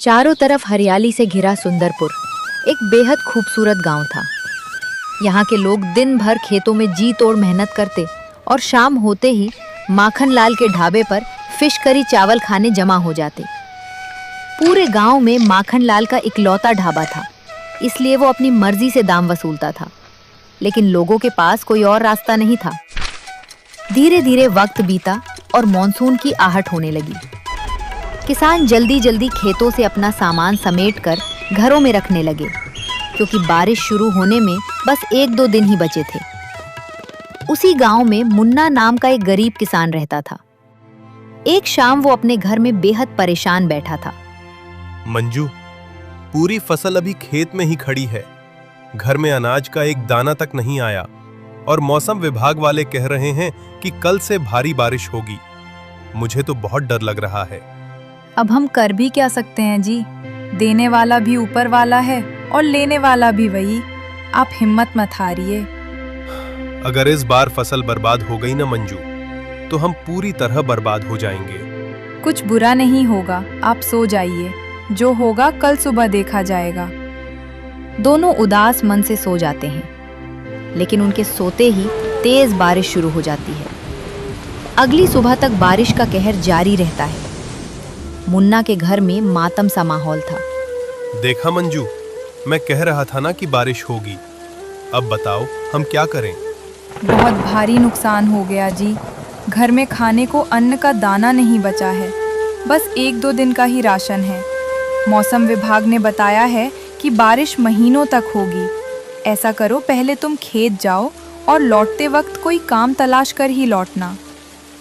चारों तरफ हरियाली से घिरा सुंदरपुर एक बेहद खूबसूरत गांव था। यहाँ के लोग दिन भर खेतों में जी तोड़ मेहनत करते और शाम होते ही माखनलाल के ढाबे पर फिश करी चावल खाने जमा हो जाते। पूरे गांव में माखनलाल का इकलौता ढाबा था, इसलिए वो अपनी मर्जी से दाम वसूलता था, लेकिन लोगों के पास कोई और रास्ता नहीं था। धीरे धीरे वक्त बीता और मॉनसून की आहट होने लगी। किसान जल्दी जल्दी खेतों से अपना सामान समेटकर घरों में रखने लगे, क्योंकि बारिश शुरू होने में बस 1-2 दिन ही बचे थे। उसी गांव में मुन्ना नाम का एक गरीब किसान रहता था। एक शाम वो अपने घर में बेहद परेशान बैठा था। मंजू, पूरी फसल अभी खेत में ही खड़ी है। घर में अनाज का एक दाना तक नहीं आया और मौसम विभाग वाले कह रहे हैं कि कल से भारी बारिश होगी। मुझे तो बहुत डर लग रहा है। अब हम कर भी क्या सकते हैं जी, देने वाला भी ऊपर वाला है और लेने वाला भी वही। आप हिम्मत मत हारिए। अगर इस बार फसल बर्बाद हो गई ना मंजू, तो हम पूरी तरह बर्बाद हो जाएंगे। कुछ बुरा नहीं होगा, आप सो जाइए। जो होगा कल सुबह देखा जाएगा। दोनों उदास मन से सो जाते हैं, लेकिन उनके सोते ही तेज बारिश शुरू हो जाती है। अगली सुबह तक बारिश का कहर जारी रहता है। मुन्ना के घर में मातम सा माहौल था। देखा मंजू, मैं कह रहा था ना कि बारिश होगी। अब बताओ हम क्या करें? बहुत भारी नुकसान हो गया जी। घर में खाने को अन्न का दाना नहीं बचा है। बस 1-2 दिन का ही राशन है। मौसम विभाग ने बताया है कि बारिश महीनों तक होगी। ऐसा करो, पहले तुम खेत जाओ और लौटते वक्त कोई काम तलाश कर ही लौटना।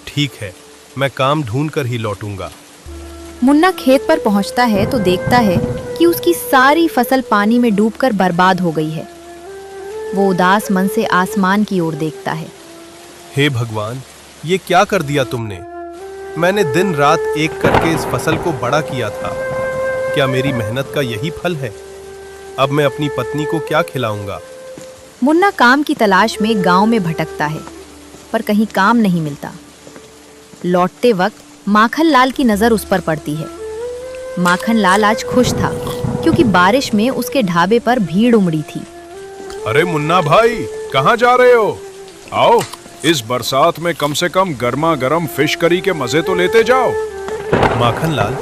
ठीक है, मैं काम ढूंढ कर ही लौटूंगा। मुन्ना खेत पर पहुंचता है तो देखता है कि उसकी सारी फसल पानी में डूबकर बर्बाद हो गई है। वो उदास मन से आसमान की ओर देखता है। हे भगवान, ये क्या कर दिया तुमने? मैंने दिन रात एक करके इस फसल को बड़ा किया था। क्या मेरी मेहनत का यही फल है? अब मैं अपनी पत्नी को क्या खिलाऊंगा? मुन्ना काम की तलाश में गांव में भटकता है, पर कहीं काम नहीं मिलता। लौटते वक्त माखनलाल की नजर उस पर पड़ती है। माखनलाल आज खुश था, क्योंकि बारिश में उसके ढाबे पर भीड़ उमड़ी थी। अरे मुन्ना भाई, कहाँ जा रहे हो? आओ, इस बरसात में कम से कम गर्मा गर्म फिश करी के मजे तो लेते जाओ। माखनलाल,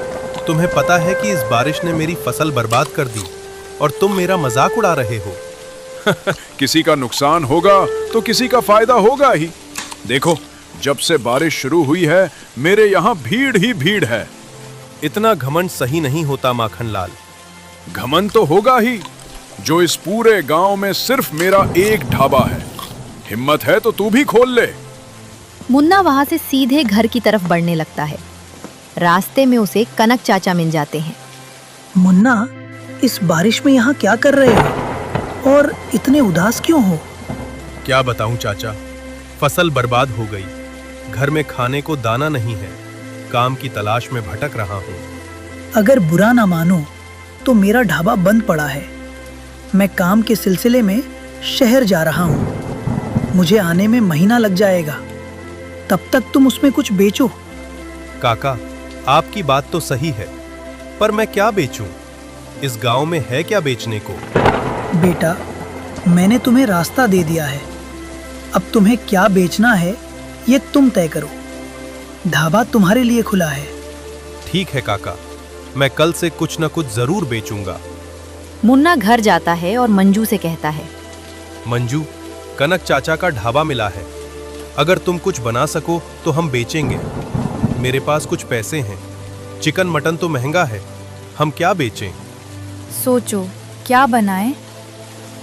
तुम्हें पता है कि इस बारिश ने मेरी फसल बर्बाद कर दी और तुम मेरा मजाक उड़ा रहे हो। किसी का नुकसान होगा तो किसी का फायदा होगा ही। देखो, जब से बारिश शुरू हुई है मेरे यहाँ भीड़ ही भीड़ है। इतना घमंड सही नहीं होता माखनलाल। घमंड तो होगा ही, जो इस पूरे गांव में सिर्फ मेरा एक ढाबा है। हिम्मत है तो तू भी खोल ले। मुन्ना वहां से सीधे घर की तरफ बढ़ने लगता है। रास्ते में उसे कनक चाचा मिल जाते हैं। मुन्ना, इस बारिश में यहाँ क्या कर रहे हो और इतने उदास क्यों हो? क्या बताऊं चाचा, फसल बर्बाद हो गई। घर में खाने को दाना नहीं है। काम की तलाश में भटक रहा हूँ। अगर बुरा ना मानो तो मेरा ढाबा बंद पड़ा है। मैं काम के सिलसिले में शहर जा रहा हूँ। मुझे आने में महीना लग जाएगा। तब तक तुम उसमें कुछ बेचो। काका, आपकी बात तो सही है, पर मैं क्या बेचूं? इस गांव में है क्या बेचने को? बेटा, मैंने तुम्हें रास्ता दे दिया है। अब तुम्हें क्या बेचना है ये तुम तय करो। ढाबा तुम्हारे लिए खुला है। ठीक है काका, मैं कल से कुछ न कुछ जरूर बेचूंगा। मुन्ना घर जाता है और मंजू से कहता है, मंजू, कनक चाचा का ढाबा मिला है। अगर तुम कुछ बना सको तो हम बेचेंगे। मेरे पास कुछ पैसे हैं। चिकन मटन तो महंगा है, हम क्या बेचें? सोचो, क्या बनाएं?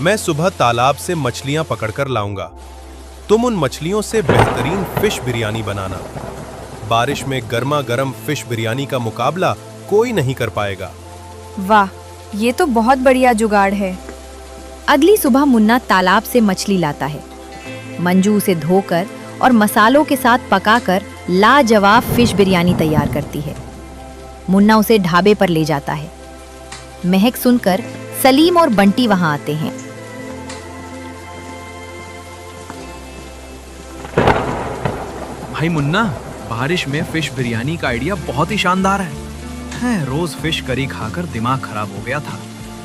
मैं सुबह तालाब से मछलियां पकड़कर लाऊंगा। तुम उन मछलियों से बेहतरीन फिश बिरयानी बनाना। बारिश में गर्मा गर्म फिश बिरयानी का मुकाबला कोई नहीं कर पाएगा। वाह, ये तो बहुत बढ़िया जुगाड़ है। अगली सुबह मुन्ना तालाब से मछली लाता है। मंजू उसे धोकर और मसालों के साथ पकाकर लाजवाब फिश बिरयानी तैयार करती है। मुन्ना उसे ढाबे पर ले जाता है। महक सुनकर सलीम और बंटी वहां आते हैं। भाई मुन्ना, बारिश में फिश बिरयानी का आइडिया बहुत ही शानदार है। रोज फिश करी खाकर दिमाग खराब हो गया था।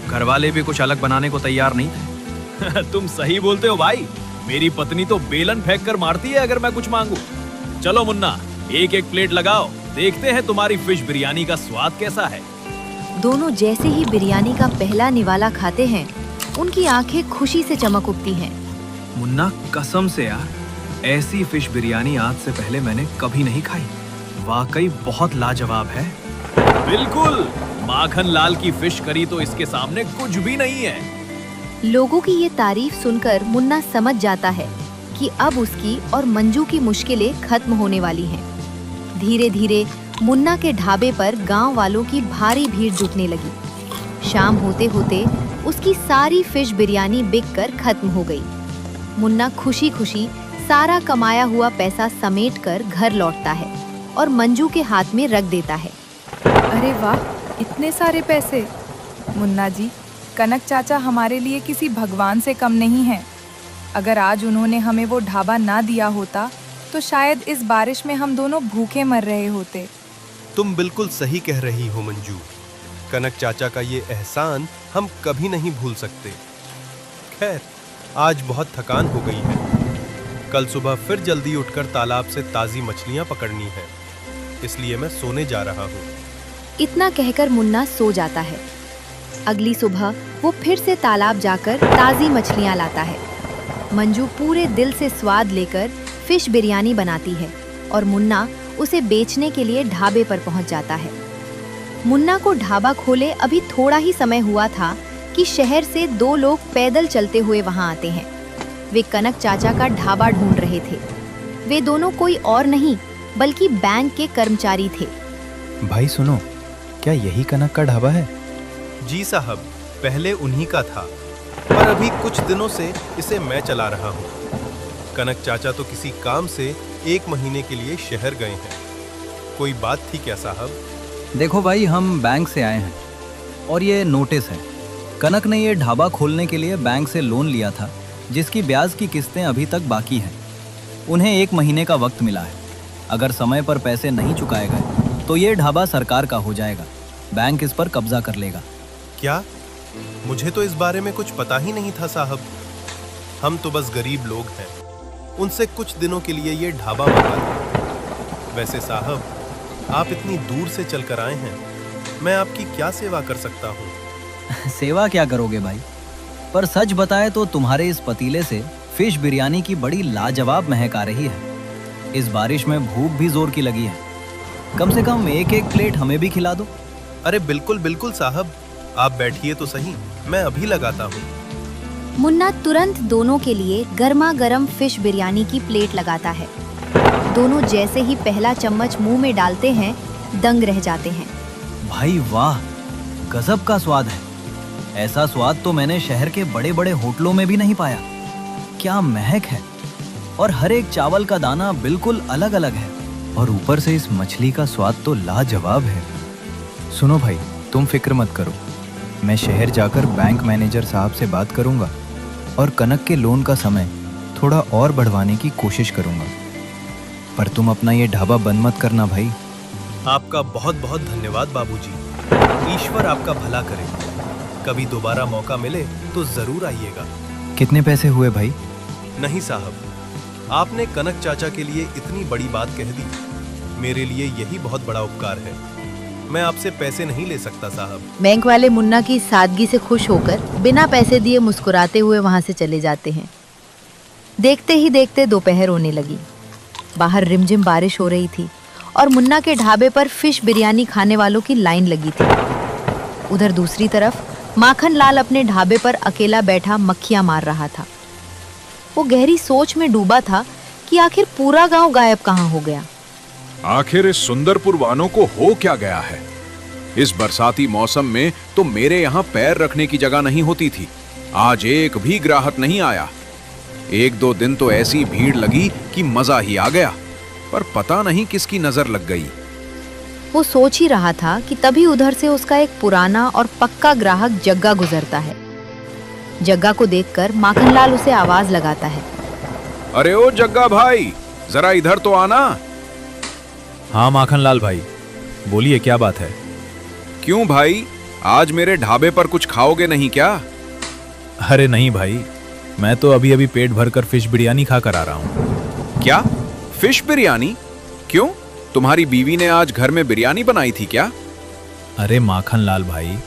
घर वाले भी कुछ अलग बनाने को तैयार नहीं थे। तुम सही बोलते हो भाई, मेरी पत्नी तो बेलन फेंक कर मारती है अगर मैं कुछ मांगू। चलो मुन्ना, एक एक प्लेट लगाओ, देखते हैं तुम्हारी फिश बिरयानी का स्वाद कैसा है। दोनों जैसे ही बिरयानी का पहला निवाला खाते हैं, उनकी आंखें खुशी से चमक उठती हैं। मुन्ना कसम से यार, ऐसी फिश बिरयानी आज से पहले मैंने कभी नहीं खाई। वाकई बहुत लाजवाब है। बिल्कुल, माखन लाल की फिश करी तो इसके सामने कुछ भी नहीं है। लोगों की ये तारीफ सुनकर मुन्ना समझ जाता है कि अब उसकी और मंजू की मुश्किलें खत्म होने वाली हैं। धीरे धीरे मुन्ना के ढाबे पर गांव वालों की भारी भीड़ जुटने लगी। शाम होते होते उसकी सारी फिश बिरयानी बिककर खत्म हो गई। मुन्ना खुशी खुशी सारा कमाया हुआ पैसा समेटकर घर लौटता है और मंजू के हाथ में रख देता है। अरे वाह, इतने सारे पैसे! मुन्ना जी, कनक चाचा हमारे लिए किसी भगवान से कम नहीं है। अगर आज उन्होंने हमें वो ढाबा ना दिया होता तो शायद इस बारिश में हम दोनों भूखे मर रहे होते। तुम बिल्कुल सही कह रही हो मंजू। कनक चाचा का ये एहसान हम कभी नहीं भूल सकते। खैर, आज बहुत थकान हो गई है। कल सुबह फिर जल्दी उठकर तालाब से ताज़ी मछलियां पकड़नी है, इसलिए मैं सोने जा रहा हूँ। इतना कहकर मुन्ना सो जाता है। अगली सुबह वो फिर से तालाब जाकर ताज़ी मछलियां लाता है। मंजू पूरे दिल से स्वाद लेकर फिश बिरयानी बनाती है और मुन्ना उसे बेचने के लिए ढाबे पर पहुंच जाता है। मुन्ना को ढाबा खोले अभी थोड़ा ही समय हुआ था कि शहर से दो लोग पैदल चलते हुए वहां आते हैं। वे कनक चाचा का ढाबा ढूंढ रहे थे। वे दोनों कोई और नहीं बल्कि बैंक के कर्मचारी थे। भाई सुनो, क्या यही कनक का ढाबा है? जी साहब, पहले उन्हीं का था, पर अभी कुछ दिनों से इसे मैं चला रहा हूँ। कनक चाचा तो किसी काम से 1 महीने के लिए शहर गए हैं। कोई बात थी क्या साहब? देखो भाई, हम बैंक से आए हैं और ये नोटिस है। कनक ने ये ढाबा खोलने के लिए बैंक से लोन लिया था, जिसकी ब्याज की किस्तें अभी तक बाकी हैं। उन्हें 1 महीने का वक्त मिला है। अगर समय पर पैसे नहीं चुकाए गए तो ये ढाबा सरकार का हो जाएगा। बैंक इस पर कब्जा कर लेगा। क्या? मुझे तो इस बारे में कुछ पता ही नहीं था साहब। हम तो बस गरीब लोग हैं। उनसे कुछ दिनों के लिए ये ढाबा मांगा था। वैसे साहब, आप इतनी दूर से चलकर आए हैं, मैं आपकी क्या सेवा कर सकता हूँ? सेवा क्या करोगे भाई, पर सच बताए तो तुम्हारे इस पतीले से फिश बिरयानी की बड़ी लाजवाब महक आ रही है। इस बारिश में भूख भी जोर की लगी है। कम से कम 1-1 प्लेट हमें भी खिला दो। अरे बिल्कुल बिल्कुल साहब, आप बैठिए तो सही, मैं अभी लगाता हूँ। मुन्ना तुरंत दोनों के लिए गर्मा गर्म फिश बिरयानी की प्लेट लगाता है। दोनों जैसे ही पहला चम्मच मुंह में डालते हैं, दंग रह जाते हैं। भाई वाह, गजब का स्वाद है। ऐसा स्वाद तो मैंने शहर के बड़े बड़े होटलों में भी नहीं पाया। क्या महक है, और हर एक चावल का दाना बिल्कुल अलग अलग है, और ऊपर से इस मछली का स्वाद तो लाजवाब है। सुनो भाई, तुम फिक्र मत करो, मैं शहर जाकर बैंक मैनेजर साहब से बात करूंगा और कनक के लोन का समय थोड़ा और बढ़वाने की कोशिश करूंगा। पर तुम अपना ये ढाबा बंद मत करना भाई। आपका बहुत बहुत धन्यवाद बाबूजी। ईश्वर आपका भला करे। कभी दोबारा मौका मिले तो जरूर आइएगा। कितने पैसे हुए भाई? नहीं साहब, आपने कनक चाचा के लिए इतनी बड़ी बात कह दी। मेरे लिए यही बहुत बड़ा उपकार है। मैं आपसे पैसे नहीं ले सकता साहब। बैंक वाले मुन्ना की सादगी से खुश होकर बिना पैसे दिए मुस्कुराते हुए वहां से चले जाते हैं। देखते ही देखते दोपहर होने लगी। बाहर रिमझिम बारिश हो रही थी और मुन्ना के ढाबे पर फिश बिरयानी खाने वालों की लाइन लगी थी। उधर दूसरी तरफ माखन लाल अपने ढाबे पर अकेला बैठा मक्खियां मार रहा था। वो गहरी सोच में डूबा था कि आखिर पूरा गांव गायब कहाँ हो गया। आखिर इस सुंदरपुर वालों को हो क्या गया है? इस बरसाती मौसम में तो मेरे यहाँ पैर रखने की जगह नहीं होती थी। आज एक भी ग्राहक नहीं आया। 1-2 दिन तो ऐसी भीड़ लगी कि मजा ही आ गया, पर पता नहीं किसकी नजर लग गई। वो सोच ही रहा था कि तभी उधर से उसका एक पुराना और पक्का ग्राहक जग्गा गुजरता है। जग्गा को देखकर माखनलाल उसे आवाज लगाता है। अरे ओ जग्गा भाई, जरा इधर तो आना। हाँ माखनलाल भाई, बोलिए क्या बात है? क्यों भाई, आज मेरे ढाबे पर कुछ खाओगे नहीं क्या? अरे नहीं भाई, मैं तो अभी अभी पेट भरकर फिश बिरयानी खा कर आ रहा हूँ। क्या? फिश बिरयानी? क्यों, तुम्हारी बीवी ने आज घर में बिरयानी बनाई थी क्या? अरे माखन लाल भाई,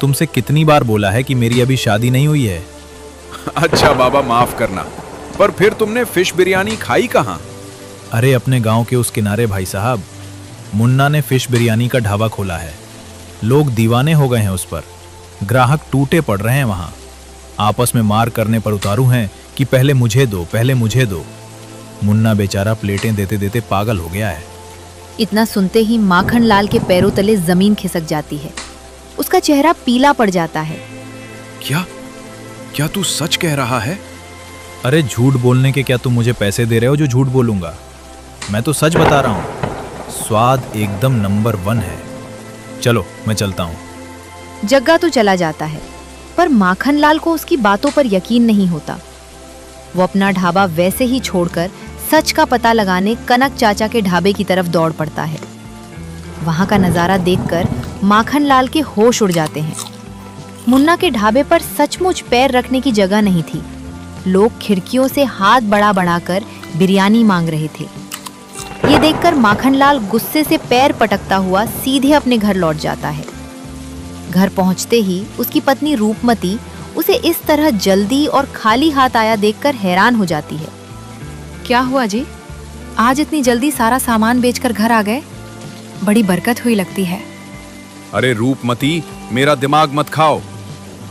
तुमसे कितनी बार बोला है कि मेरी अभी शादी नहीं हुई है। अच्छा बाबा, माफ करना, पर फिर तुमने फिश बिरयानी खाई कहाँ? अरे अपने गांव के उस किनारे भाई साहब, मुन्ना ने फिश बिरयानी का ढाबा खोला है। लोग दीवाने हो गए हैं उस पर, ग्राहक टूटे पड़ रहे हैं वहां। आपस में मार करने पर उतारू हैं कि पहले मुझे दो, पहले मुझे दो। मुन्ना बेचारा प्लेटें देते देते पागल हो गया है। इतना सुनते ही माखन लाल के पैरों तले जमीन खिसक जाती है। उसका चेहरा पीला पड़ जाता है। क्या क्या तू सच कह रहा है? अरे झूठ बोलने के क्या तुम मुझे पैसे दे रहे हो जो झूठ बोलूंगा? मैं तो सच बता रहा हूँ। स्वाद एकदम नंबर 1 है। चलो मैं चलता हूँ। जग्गा तो चला जाता है, पर माखन लाल को उसकी बातों पर यकीन नहीं होता। वो अपना ढाबा वैसे ही छोड़कर सच का पता लगाने कनक चाचा के ढाबे की तरफ दौड़ पड़ता है। वहां का नजारा देखकर माखन लाल के होश उड़ जाते हैं। मुन्ना के ढाबे पर सचमुच पैर रखने की जगह नहीं थी। लोग खिड़कियों से हाथ बड़ा बढ़ाकर बिरयानी मांग रहे थे। ये देखकर माखन लाल गुस्से से पैर पटकता हुआ सीधे अपने घर लौट जाता है। घर पहुंचते ही उसकी पत्नी रूपमती उसे इस तरह जल्दी और खाली हाथ आया देखकर हैरान हो जाती है। क्या हुआ जी, आज इतनी जल्दी सारा सामान बेचकर घर आ गए? बड़ी बरकत हुई लगती है। अरे रूपमती, मेरा दिमाग मत खाओ।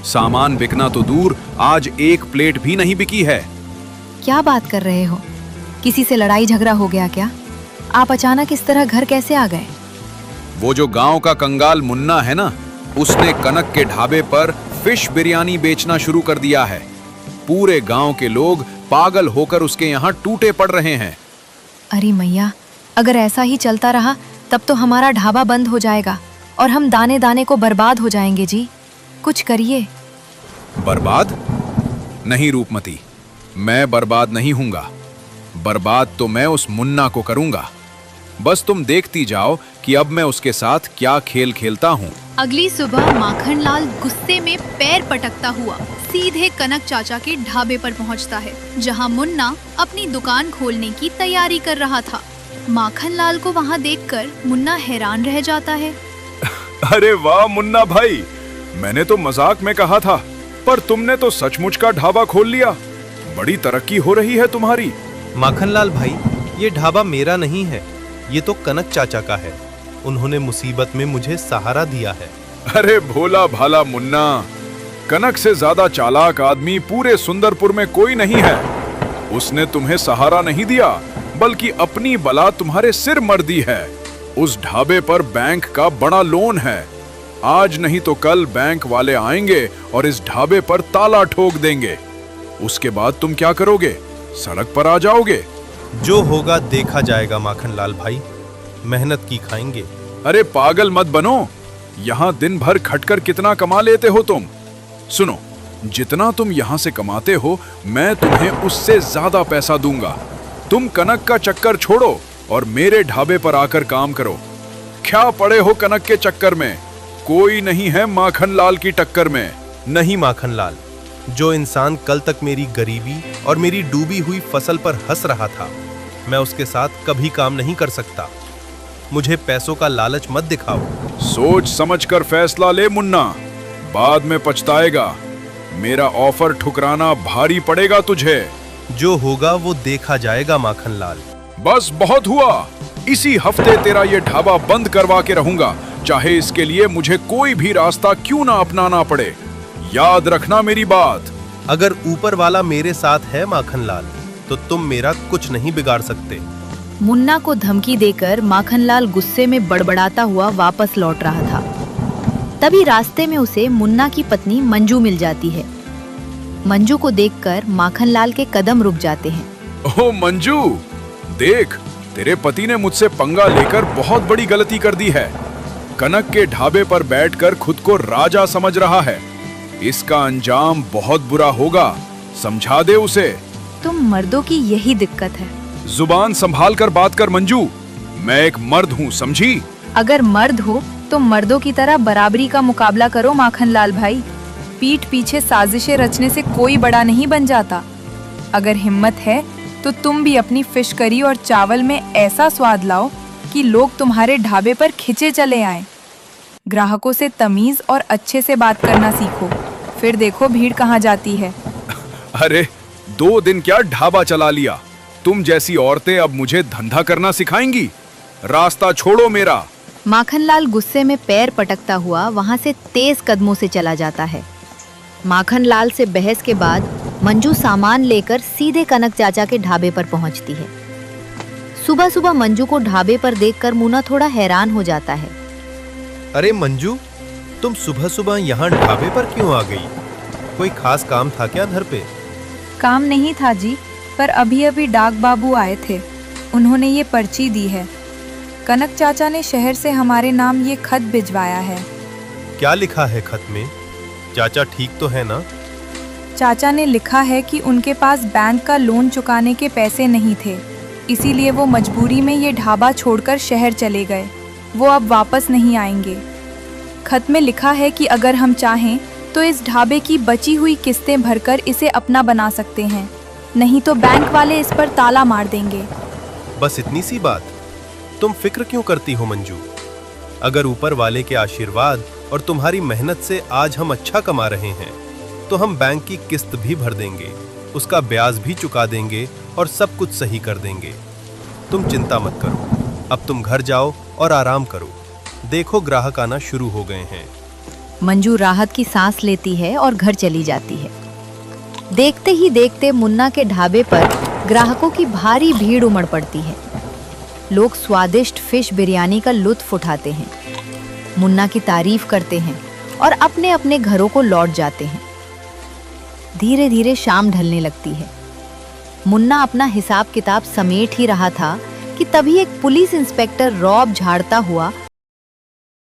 सामान बिकना तो दूर, आज एक प्लेट भी नहीं बिकी है। क्या बात कर रहे हो? किसी से लड़ाई झगड़ा हो गया क्या? आप अचानक इस तरह घर कैसे आ गए? वो जो गांव का कंगाल मुन्ना है ना, उसने कनक के ढाबे पर फिश बिरयानी बेचना शुरू कर दिया है। पूरे गांव के लोग पागल होकर उसके यहाँ टूटे पड़ रहे हैं। अरे मैया, अगर ऐसा ही चलता रहा तब तो हमारा ढाबा बंद हो जाएगा और हम दाने दाने को बर्बाद हो जाएंगे जी। कुछ करिए। बर्बाद? नहीं रूपमती, मैं बर्बाद नहीं हूंगा। बर्बाद तो मैं उस मुन्ना को करूंगा। बस तुम देखती जाओ कि अब मैं उसके साथ क्या खेल खेलता हूँ। अगली सुबह माखन लाल गुस्से में पैर पटकता हुआ सीधे कनक चाचा के ढाबे पर पहुंचता है, जहां मुन्ना अपनी दुकान खोलने की तैयारी कर रहा था। माखन लाल को वहां देखकर मुन्ना हैरान रह जाता है। अरे वाह मुन्ना भाई, मैंने तो मजाक में कहा था, पर तुमने तो सचमुच का ढाबा खोल लिया। बड़ी तरक्की हो रही है तुम्हारी। माखनलाल भाई, ये ढाबा मेरा नहीं है, ये तो कनक चाचा का है। उन्होंने मुसीबत में मुझे सहारा दिया है। अरे भोला भाला मुन्ना, कनक से ज्यादा चालाक आदमी पूरे सुंदरपुर में कोई नहीं है। उसने तुम्हें सहारा नहीं दिया, बल्कि अपनी बला तुम्हारे सिर मर दी है। उस ढाबे पर बैंक का बड़ा लोन है। आज नहीं तो कल बैंक वाले आएंगे और इस ढाबे पर ताला ठोक देंगे। उसके बाद तुम क्या करोगे? सड़क पर आ जाओगे। जो होगा देखा जाएगा माखनलाल भाई, मेहनत की खाएंगे। अरे पागल मत बनो, यहाँ दिन भर खटकर कितना कमा लेते हो तुम। सुनो, जितना तुम यहाँ से कमाते हो, मैं तुम्हें उससे ज्यादा पैसा दूंगा। तुम कनक का चक्कर छोड़ो और मेरे ढाबे पर आकर काम करो। क्या पड़े हो कनक के चक्कर में? कोई नहीं है माखनलाल की टक्कर में। नहीं माखनलाल, जो इंसान कल तक मेरी गरीबी और मेरी डूबी हुई फसल पर हंस रहा था, मैं उसके साथ कभी काम नहीं कर सकता। मुझे पैसों का लालच मत दिखाओ। सोच समझ कर फैसला ले मुन्ना, बाद में पछताएगा। मेरा ऑफर ठुकराना भारी पड़ेगा तुझे। जो होगा वो देखा जाएगा माखनलाल। बस बहुत हुआ, इसी हफ्ते तेरा ये ढाबा बंद करवा के रहूंगा, चाहे इसके लिए मुझे कोई भी रास्ता क्यों ना अपनाना पड़े। याद रखना मेरी बात। अगर ऊपर वाला मेरे साथ है माखनलाल, तो तुम मेरा कुछ नहीं बिगाड़ सकते। मुन्ना को धमकी देकर माखनलाल गुस्से में बड़बड़ाता हुआ वापस लौट रहा था। तभी रास्ते में उसे मुन्ना की पत्नी मंजू मिल जाती है। मंजू को देखकर माखनलाल के कदम रुक जाते हैं। ओह मंजू, देख, तेरे पति ने मुझसे पंगा लेकर बहुत बड़ी गलती कर दी है। कनक के ढाबे पर बैठकर खुद को राजा समझ रहा है। इसका अंजाम बहुत बुरा होगा, समझा दे उसे। तुम मर्दों की यही दिक्कत है। जुबान संभाल कर बात कर मंजू, मैं एक मर्द हूँ, समझी? अगर मर्द हो तुम मर्दों की तरह बराबरी का मुकाबला करो माखनलाल भाई। पीठ पीछे साजिशें रचने से कोई बड़ा नहीं बन जाता। अगर हिम्मत है तो तुम भी अपनी फिश करी और चावल में ऐसा स्वाद लाओ कि लोग तुम्हारे ढाबे पर खिंचे चले आएं। ग्राहकों से तमीज और अच्छे से बात करना सीखो, फिर देखो भीड़ कहाँ जाती है। अरे 2 दिन क्या ढाबा चला लिया, तुम जैसी औरतें अब मुझे धंधा करना सिखाएंगी? रास्ता छोड़ो मेरा। माखनलाल गुस्से में पैर पटकता हुआ वहां से तेज कदमों से चला जाता है। माखनलाल से बहस के बाद मंजू सामान लेकर सीधे कनक चाचा के ढाबे पर पहुंचती है। सुबह सुबह मंजू को ढाबे पर देखकर मुन्ना थोड़ा हैरान हो जाता है। अरे मंजू, तुम सुबह सुबह यहाँ ढाबे पर क्यों आ गई? कोई खास काम था क्या घर पे? काम नहीं था जी, पर अभी अभी डाक बाबू आए थे, उन्होंने ये पर्ची दी है। कनक चाचा ने शहर से हमारे नाम ये खत भिजवाया है। क्या लिखा है खत में? चाचा ठीक तो है ना? चाचा ने लिखा है कि उनके पास बैंक का लोन चुकाने के पैसे नहीं थे, इसीलिए वो मजबूरी में ये ढाबा छोड़कर शहर चले गए। वो अब वापस नहीं आएंगे। खत में लिखा है कि अगर हम चाहें तो इस ढाबे की बची हुई किस्तें भरकर इसे अपना बना सकते हैं, नहीं तो बैंक वाले इस पर ताला मार देंगे। बस इतनी सी बात? तुम फिक्र क्यों करती हो मंजू? अगर ऊपर वाले के आशीर्वाद और तुम्हारी मेहनत से आज हम अच्छा कमा रहे हैं, तो हम बैंक की किस्त भी भर देंगे, उसका ब्याज भी चुका देंगे और सब कुछ सही कर देंगे। तुम चिंता मत करो, अब तुम घर जाओ और आराम करो। देखो ग्राहक आना शुरू हो गए हैं। मंजू राहत की सांस लेती है और घर चली जाती है। देखते ही देखते मुन्ना के ढाबे पर ग्राहकों की भारी भीड़ उमड़ पड़ती है। लोग स्वादिष्ट फिश बिरयानी का लुत्फ उठाते हैं, मुन्ना की तारीफ करते हैं और अपने अपने घरों को लौट जाते हैं। धीरे धीरे शाम ढलने लगती है। मुन्ना अपना हिसाब किताब समेट ही रहा था कि तभी एक पुलिस इंस्पेक्टर रौब झाड़ता हुआ